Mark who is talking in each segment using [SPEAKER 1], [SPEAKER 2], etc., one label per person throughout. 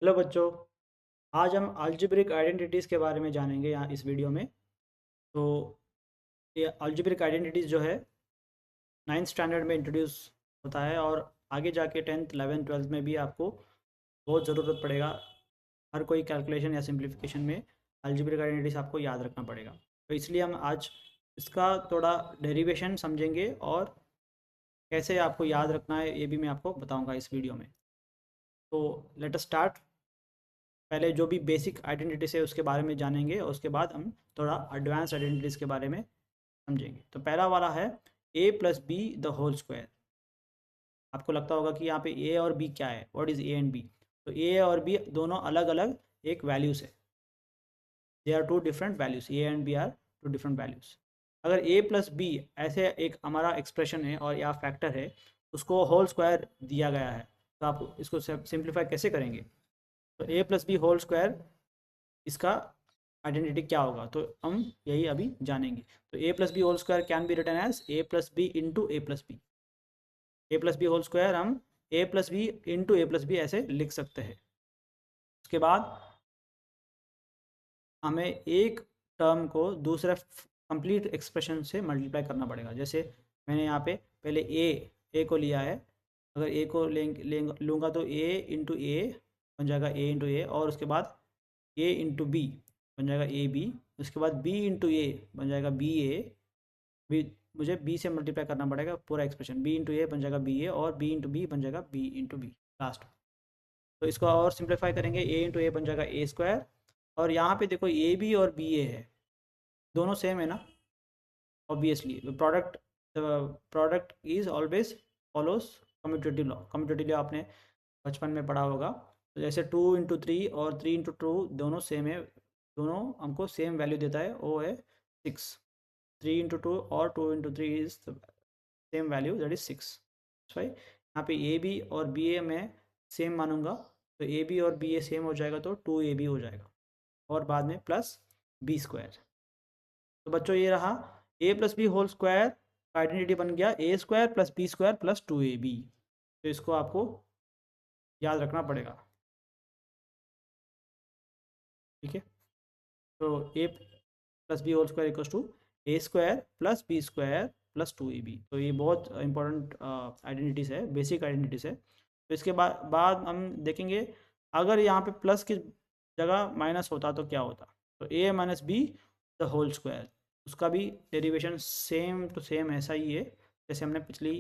[SPEAKER 1] Hello बच्चों। आज हम अलजेब्रिक आइडेंटिटीज़ के बारे में जानेंगे यहाँ इस वीडियो में। तो ये अलजेब्रिक आइडेंटिटीज़ जो है 9th स्टैंडर्ड में इंट्रोड्यूस होता है और आगे जाके 10th 11th 12th में भी आपको बहुत ज़रूरत पड़ेगा। हर कोई कैलकुलेशन या सिंप्लीफिकेशन में अलजेब्रिक आइडेंटिटीज़ आपको याद रखना पड़ेगा। तो इसलिए हम आज इसका थोड़ा डेरिवेशन समझेंगे और कैसे आपको याद रखना है ये भी मैं आपको बताऊँगा इस वीडियो में। तो लेट अस स्टार्ट। पहले जो भी बेसिक आइडेंटिटीज है उसके बारे में जानेंगे और उसके बाद हम थोड़ा एडवांस आइडेंटिटीज़ के बारे में समझेंगे। तो पहला वाला है a plus B the whole square. आपको लगता होगा कि यहाँ पे a और b क्या है, what is a and b। तो a और b दोनों अलग अलग एक वैल्यूज़ है। They are two different values, a and b are two different values. अगर a प्लस बी ऐसे एक हमारा एक्सप्रेशन है और या फैक्टर है, उसको होल स्क्वायर दिया गया है, तो आप इसको सिंप्लीफाई कैसे करेंगे? तो a plus B whole square इसका आइडेंटिटी क्या होगा, तो हम यही अभी जानेंगे। तो ए plus B whole square can be written as A plus B into A plus B. A plus B whole square हम A plus B into A plus B ऐसे लिख सकते हैं। उसके बाद हमें एक टर्म को दूसरे कंप्लीट एक्सप्रेशन से मल्टीप्लाई करना पड़ेगा। जैसे मैंने यहाँ पे पहले ए को लिया है। अगर ए को लूँगा तो ए इंटू ए बन जाएगा ए इंटू ए, और उसके बाद ए इंटू बी बन जाएगा ए बी। उसके बाद बी इंटू ए बन जाएगा बी ए बी। मुझे बी से मल्टीप्लाई करना पड़ेगा पूरा एक्सप्रेशन। बी इंटू ए बन जाएगा बी ए और बी इंटू बी बन जाएगा बी इंटू बी लास्ट। तो इसको और सिंप्लीफाई करेंगे, ए इंटू ए बन जाएगा ए स्क्वायर। और यहाँ पे देखो ए बी और बी ए है, दोनों सेम है ना। Obviously product is always follows commutative law. Commutative law आपने बचपन में पढ़ा होगा। तो जैसे 2 इंटू 3 और 3 इंटू 2 दोनों सेम है, दोनों हमको सेम वैल्यू देता है, वो है 6। 3 इंटू 2 और 2 into 3 is same value, that is 6। भाई यहाँ पे ए बी और बी ए मैं सेम मानूंगा, तो ए बी और बी ए सेम हो जाएगा तो 2ab हो जाएगा, और बाद में प्लस बी स्क्वायर। तो बच्चों ये रहा A plus B whole square का आइडेंटिटी बन गया A square plus B square plus 2ab। तो इसको आपको याद रखना पड़ेगा, ठीक है। तो ए plus B whole square equals to A square plus B square plus 2ab। तो ये बहुत इंपॉर्टेंट आइडेंटिटीज़ है, बेसिक आइडेंटिटीज़ है। तो इसके बाद हम देखेंगे, अगर यहाँ पे प्लस की जगह माइनस होता तो क्या होता। तो A minus B the whole square, उसका भी डेरिवेशन सेम टू सेम ऐसा ही है जैसे हमने पिछली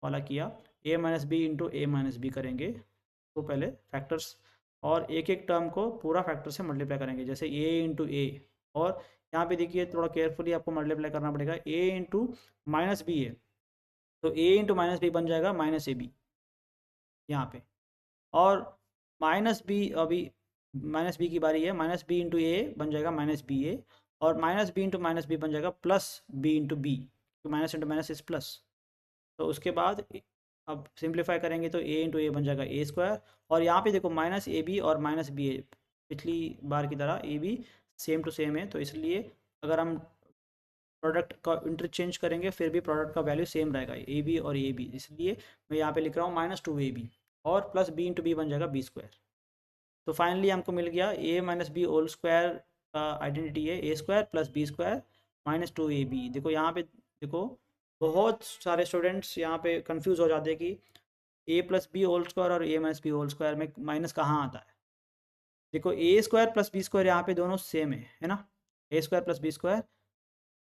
[SPEAKER 1] वाला किया। ए माइनस बी इंटू ए माइनस बी करेंगे, तो पहले फैक्टर्स और एक एक टर्म को पूरा फैक्टर से मल्टीप्लाई करेंगे। जैसे ए इंटू ए, और यहाँ पे देखिए थोड़ा केयरफुली आपको मल्टीप्लाई करना पड़ेगा। ए इंटू माइनस बी है, तो ए इंटू माइनस बी बन जाएगा माइनस ए बी यहाँ पे। और माइनस बी, अभी माइनस बी की बारी है, माइनस बी इंटू ए बन जाएगा माइनस बी ए, और minus b into minus b बन जाएगा प्लस बी इंटू बी, तो minus into minus is plus. तो उसके बाद अब सिंप्लीफाई करेंगे तो ए इंटू ए बन जाएगा ए स्क्वायर। और यहाँ पे देखो माइनस ए बी और माइनस बी ए पिछली बार की तरह a b same to same है, तो इसलिए अगर हम प्रोडक्ट का इंटरचेंज करेंगे फिर भी प्रोडक्ट का वैल्यू सेम रहेगा, ए बी और ए बी। इसलिए मैं यहाँ पे लिख रहा हूँ -2ab और प्लस बी इंटू बी बन जाएगा बी स्क्वायर। तो फाइनली हमको मिल गया A minus B whole square का आइडेंटिटी है ए square plus B square -2ab। देखो यहाँ पे देखो, बहुत सारे स्टूडेंट्स यहाँ पे कंफ्यूज हो जाते हैं कि A plus B whole square और A minus B whole square में माइनस कहाँ आता है। देखो A square plus B square यहाँ पे दोनों सेम है ना। A square plus B square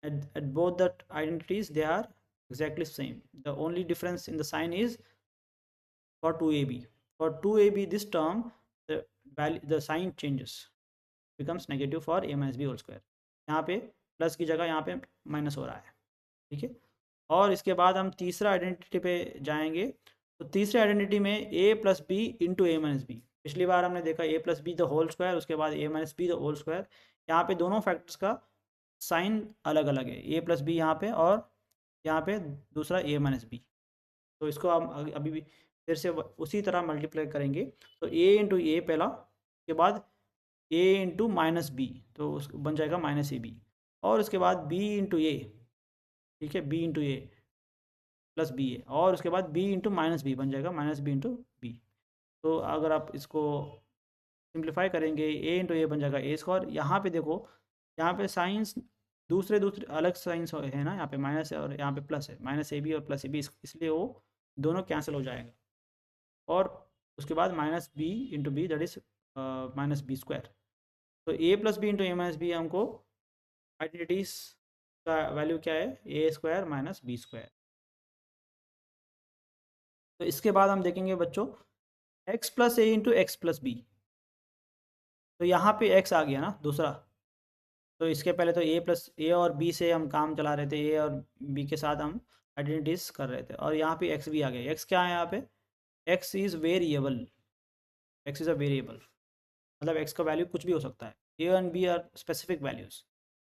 [SPEAKER 1] at both the identities they are exactly same. The only difference in the sign is for 2ab. For 2ab this term, the value, the sign changes, becomes negative for a minus b whole square। यहाँ पे plus की जगह यहाँ पे minus हो रहा है, ठीक है। और इसके बाद हम तीसरा आइडेंटिटी पे जाएंगे। तो तीसरे आइडेंटिटी में A plus B into A minus B. पिछली बार हमने देखा A plus B the whole square, उसके बाद A minus B the whole square. यहाँ पे दोनों फैक्टर्स का साइन अलग अलग है, ए प्लस बी यहाँ पे और यहाँ पे दूसरा ए माइनस बी। तो इसको हम अभी भी फिर से उसी तरह मल्टीप्लाई करेंगे। तो ए इंटू ए पहला, के बाद ए इंटू माइनस बी, तो उस बन जाएगा माइनस ए बी। और उसके बाद बी इंटू ए, ठीक है, B into A plus B a, और उसके बाद बी इंटू माइनस बी बन जाएगा माइनस बी इंटू बी। तो अगर आप इसको सिंप्लीफाई करेंगे, ए इंटू ए बन जाएगा ए स्क्वायर। यहाँ पे देखो, यहाँ पे साइंस दूसरे दूसरे अलग साइंस है ना, यहाँ पे माइनस है और यहाँ पे प्लस है, माइनस ए बी और प्लस ए बी, इसलिए वो दोनों कैंसिल हो जाएगा। और उसके बाद minus b into b, that is minus b square. तो ए प्लस बी इंटू ए माइनस बी, हमको आइडेंटिटीज का वैल्यू क्या है, ए स्क्वायर माइनस बी स्क्वायर। तो इसके बाद हम देखेंगे बच्चों एक्स प्लस ए इंटू एक्स प्लस बी। तो यहाँ पे एक्स आ गया ना दूसरा, तो इसके पहले तो ए प्लस ए और बी से हम काम चला रहे थे, ए और बी के साथ हम आइडेंटिटीज कर रहे थे, और यहाँ पे एक्स भी आ गया। एक्स क्या है यहाँ पे, x is variable, x is a variable, मतलब एक्स का वैल्यू कुछ भी हो सकता है, a and b are specific values.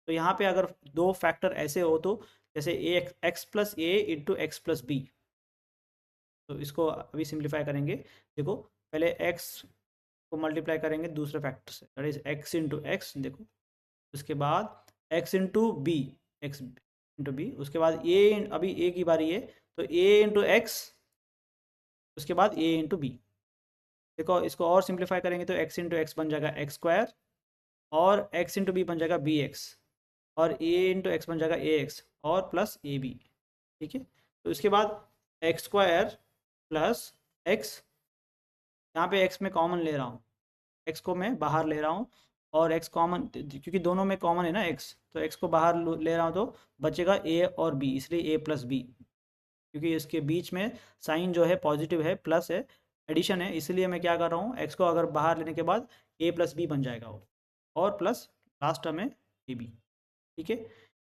[SPEAKER 1] तो यहाँ पे अगर दो फैक्टर ऐसे हो, तो जैसे ए एक्स प्लस ए इंटू एक्स प्लस बी, तो इसको अभी सिंप्लीफाई करेंगे। देखो पहले एक्स को मल्टीप्लाई करेंगे दूसरे फैक्टर से, that is x into x, देखो उसके बाद x into b, x into b, उसके बाद ए, अभी ए की बारी है, तो ए इंटू एक्स, उसके बाद ए इंटू बी। देखो इसको और सिंप्लीफाई करेंगे तो एक्स इंटू एक्स बन जाएगा एक्स स्क्वायर, और एक्स इंटू बी बन जाएगा बी एक्स, और ए इंटू एक्स बन जाएगा ए एक्स, और प्लस ए बी। ठीक है, तो इसके बाद एक्स स्क्वायर प्लस एक्स, यहाँ पे एक्स में कॉमन ले रहा हूँ, एक्स को मैं बाहर ले रहा हूँ, और एक्स कॉमन, क्योंकि दोनों में कॉमन है ना एक्स, तो एक्स को बाहर ले रहा हूँ, तो बचेगा ए और बी, इसलिए ए प्लस बी, क्योंकि इसके बीच में साइन जो है पॉजिटिव है, प्लस है, एडिशन है, इसलिए मैं क्या कर रहा हूँ, एक्स को अगर बाहर लेने के बाद ए प्लस बी बन जाएगा वो, और प्लस लास्ट टर्म है ए बी। ठीक है,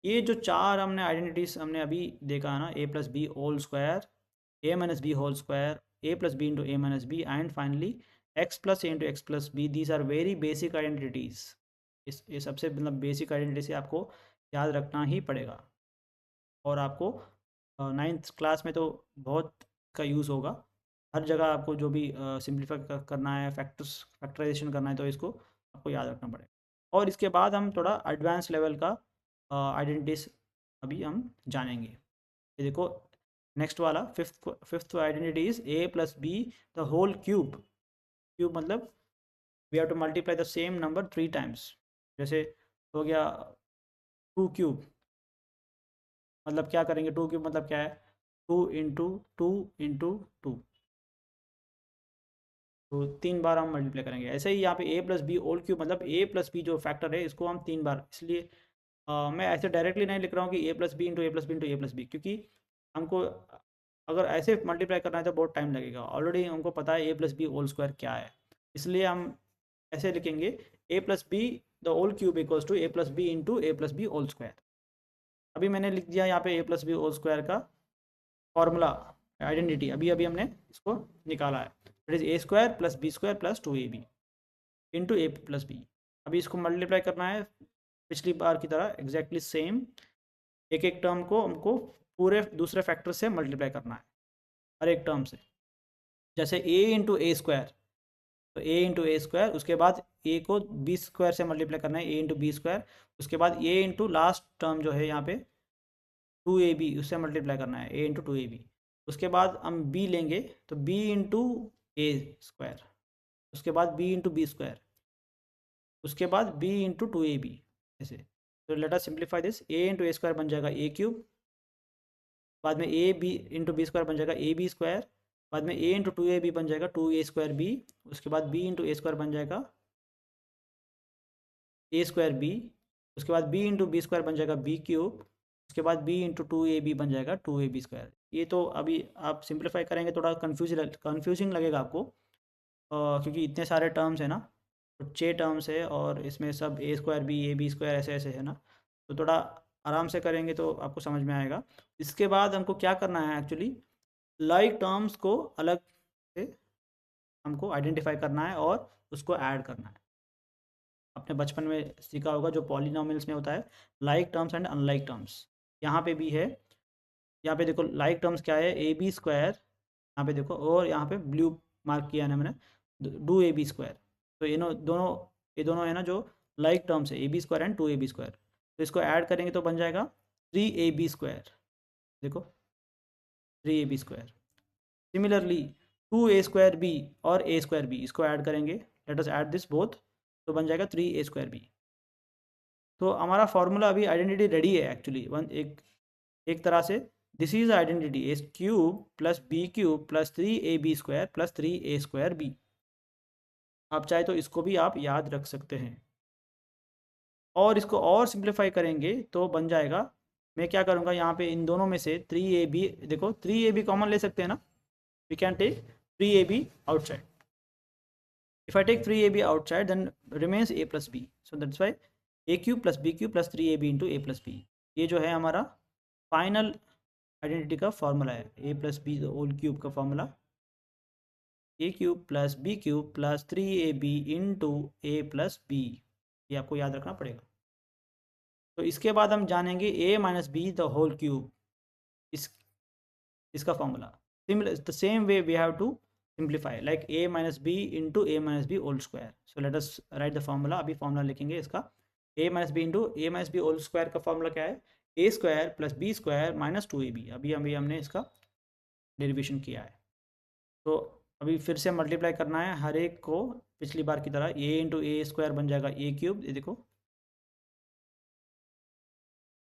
[SPEAKER 1] ये जो चार हमने आइडेंटिटीज हमने अभी देखा है ना, A plus B whole square, A minus B whole square, A plus B into A minus B, and finally X plus A into x plus B, these are very basic identities. इस ये सबसे मतलब basic identity से आपको याद रखना ही पड़ेगा, और आपको नाइन्थ क्लास में तो बहुत का यूज़ होगा, हर जगह आपको जो भी सिंप्लीफाई करना है, फैक्टराइजेशन करना है, तो इसको आपको याद रखना पड़ेगा। और इसके बाद हम थोड़ा एडवांस लेवल का आइडेंटिटीज अभी हम जानेंगे। ये देखो नेक्स्ट वाला fifth identity is A plus B the whole cube. Cube मतलब we have to multiply the same number 3 times. जैसे हो गया टू क्यूब, मतलब क्या करेंगे, टू क्यूब मतलब क्या है, two into two into two, तो 3 बार हम मल्टीप्लाई करेंगे। ऐसे ही यहाँ पे A plus B whole cube मतलब ए प्लस बी जो फैक्टर है इसको हम 3 बार, इसलिए मैं ऐसे डायरेक्टली नहीं लिख रहा हूँ कि A plus B into A plus B into A plus B, क्योंकि हमको अगर ऐसे मल्टीप्लाई करना है तो बहुत टाइम लगेगा, ऑलरेडी हमको पता है A plus B whole square क्या है, इसलिए हम ऐसे लिखेंगे A plus B the whole cube equals to A plus B into A plus B whole square. अभी मैंने लिख दिया यहाँ पे A plus B whole square का फॉर्मूला, आइडेंटिटी अभी अभी हमने इसको निकाला है, it is A square plus B square plus 2ab into A plus B. अभी इसको मल्टीप्लाई करना है पिछली बार की तरह एग्जैक्टली सेम, एक एक टर्म को हमको पूरे दूसरे फैक्टर से मल्टीप्लाई करना है, हर एक टर्म से। जैसे ए इंटू ए स्क्वायर, तो ए इंटू ए स्क्वायर, उसके बाद ए को बी स्क्वायर से मल्टीप्लाई करना है, ए इंटू बी स्क्वायर, उसके बाद ए इंटू लास्ट टर्म जो है यहाँ पे 2ab, उससे मल्टीप्लाई करना है, ए इंटू 2ab। उसके बाद हम बी लेंगे, तो बी इंटू ए स्क्वायर, उसके बाद बी इंटू बी स्क्वायर, उसके बाद बी इंटू 2ab, ऐसे। तो let us simplify this, a into a square बन जाएगा ए क्यूब, बाद में a b into b square बन जाएगा ए बी स्क्वायर, बाद में ए इंटू 2ab बन जाएगा 2a स्क्वायर बी, उसके बाद बी इंटू ए स्क्वायर बन जाएगा ए स्क्वायर बी, उसके बाद बी इंटू बी स्क्वायर बन जाएगा बी क्यूब, उसके बाद बी इंटू 2ab बन जाएगा 2ab स्क्वायर। ये तो अभी आप सिंप्लीफाई करेंगे थोड़ा कन्फ्यूजिंग लगेगा आपको, क्योंकि इतने सारे टर्म्स है ना, तो 6 टर्म्स है, और इसमें सब A square B A B square ऐसे ऐसे है ना, तो थोड़ा आराम से करेंगे तो आपको समझ में आएगा। इसके बाद हमको क्या करना है एक्चुअली, लाइक टर्म्स को अलग से हमको आइडेंटिफाई करना है और उसको ऐड करना है। आपने बचपन में सीखा होगा जो पॉलिनोमियल्स में होता है, like terms and unlike terms, यहाँ पे भी है। यहाँ पे देखो लाइक टर्म्स क्या है, ए बी स्क्वायर, यहाँ पे देखो, और यहाँ पे ब्लू मार्क किया है ना मैंने, 2ab स्क्वायर। तो ये दोनों है ना जो लाइक टर्म्स है, a B square and 2ab square, तो इसको ऐड करेंगे तो बन जाएगा 3ab स्क्वायर, देखो 3ab square. Similarly 2a square B और ए स्क्वायर बी, इसको ऐड करेंगे let us add this both, तो बन जाएगा 3a²b। तो हमारा फॉर्मूला अभी आइडेंटिटी रेडी है एक्चुअली, वन एक तरह से this is identity a³ plus b³ plus 3ab² plus 3a²b। आप चाहे तो इसको भी आप याद रख सकते हैं, और इसको और सिंप्लीफाई करेंगे तो बन जाएगा, मैं क्या करूँगा यहाँ पे इन दोनों में से 3ab, देखो 3ab कॉमन ले सकते हैं ना, we can take 3ab outside. If I take 3ab outside, then remains a plus b. So that's why a³ plus b³ plus 3ab into a plus b. ये जो है हमारा फाइनल आइडेंटिटी का formula है, a plus b whole cube का formula, a³ plus b³ plus 3ab into a plus b। ये आपको याद रखना पड़ेगा। तो इसके बाद हम जानेंगे a minus b the whole cube, इसका formula the same way we have to simplify like a minus b into a minus b whole square. So let us write the formula। अभी फॉर्मूला लिखेंगे इसका, a minus b into a minus b whole square का formula क्या है, a square plus b square minus 2ab। अभी हमने इसका derivation किया है, तो अभी फिर से मल्टीप्लाई करना है हर एक को पिछली बार की तरह। a इंटू ए स्क्वायर बन जाएगा a³, ये देखो,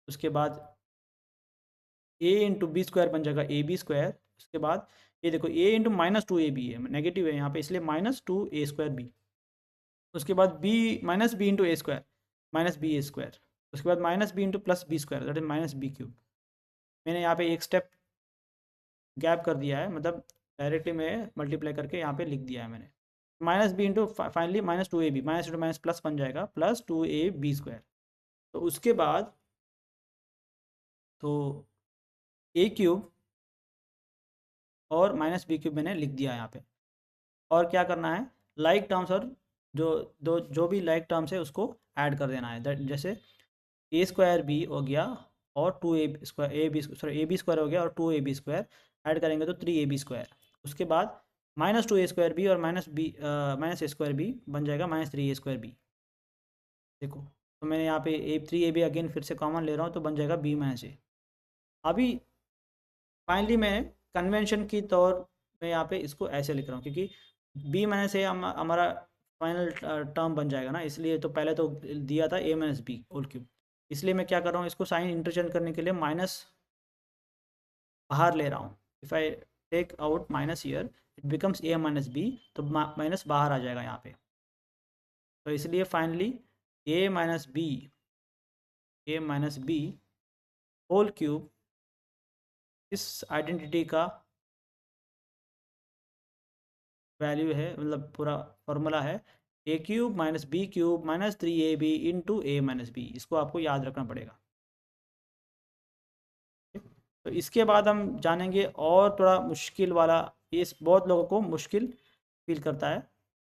[SPEAKER 1] उसके बाद a इंटू बी स्क्वायर बन जाएगा ab²। उसके बाद ये देखो a इंटू माइनस 2ab है, नेगेटिव है यहाँ पे इसलिए माइनस 2a²b। उसके बाद b minus b into a² minus b²। उसके बाद minus b into plus b² that is minus b³। मैंने यहाँ पे एक स्टेप गैप कर दिया है, मतलब डायरेक्टली मैं मल्टीप्लाई करके यहाँ पे लिख दिया है मैंने। Minus b into finally minus 2ab, minus into minus plus बन जाएगा प्लस 2ab²। तो उसके बाद तो a³ और माइनस b³ मैंने लिख दिया है यहाँ पे। और क्या करना है, लाइक टर्म्स और जो भी लाइक टर्म्स है उसको ऐड कर देना है। दैट जैसे a²b हो गया और 2ab² हो गया और 2ab² ऐड करेंगे तो 3ab²। उसके बाद माइनस 2a²b और माइनस a²b बन जाएगा माइनस 3a²b। देखो, तो मैंने यहाँ पे 3ab अगेन फिर से कॉमन ले रहा हूँ तो बन जाएगा b माइनस a। अभी फाइनली मैं कन्वेंशन की तौर पे यहाँ पे इसको ऐसे लिख रहा हूँ, क्योंकि b माइनस ए हमारा फाइनल टर्म बन जाएगा ना, इसलिए तो पहले तो दिया था a minus B whole cube, इसलिए मैं क्या कर रहा हूँ, इसको साइन इंटरचेंज करने के लिए माइनस बाहर ले रहा हूँ। If I take out minus here it becomes a minus B, तो माइनस बाहर आ जाएगा यहाँ पे। तो इसलिए finally a minus B whole cube इस आइडेंटिटी का वैल्यू है, मतलब पूरा फॉर्मूला है a³ minus b³ minus 3ab into a minus B. इसको आपको याद रखना पड़ेगा। तो इसके बाद हम जानेंगे और थोड़ा मुश्किल वाला, ये बहुत लोगों को मुश्किल फील करता है,